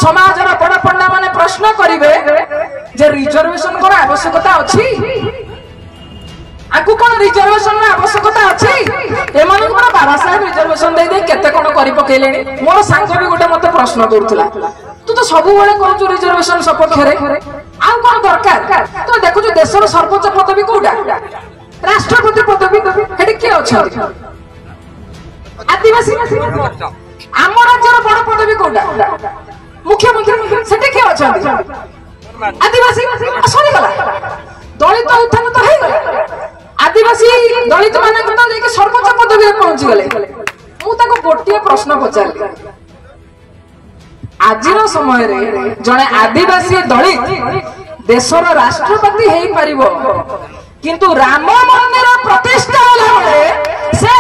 समाजर बड़ पंडा माने प्रश्न करिवे जे रिजर्वेशन कोन आवश्यकता अछि आकु कोन रिजर्वेशन आवश्यकता अछि एमान कोन बाबा साहेब रिजर्वेशन दे दे केते कोन करि पकेलेनी मोर सांग भी गोटे मते प्रश्न करथुला तू तो सब बेले कहू रिजर्वेशन सपोर्ट रे आउ कोन दरकार तो देखु जो देशर सर्वोच्च पदवी कोडा राष्ट्रपति पदवी हेडी के अछि आदिवासी आम राज्यर बड़ पदवी कोडा मुख्यमंत्री सेठी के अछि आदिवासी सरी गला दलित उत्थान तो हे गला आदिवासी दलित माने तो लेके सर्वोच्च पदवी पहुंच गले मु ताको गोटिए प्रश्न पचारली आजिर समय रे जने आदिवासी दलित देशर राष्ट्रपति हेई परिबो किंतु राम मंदिर प्रतिष्ठा होला से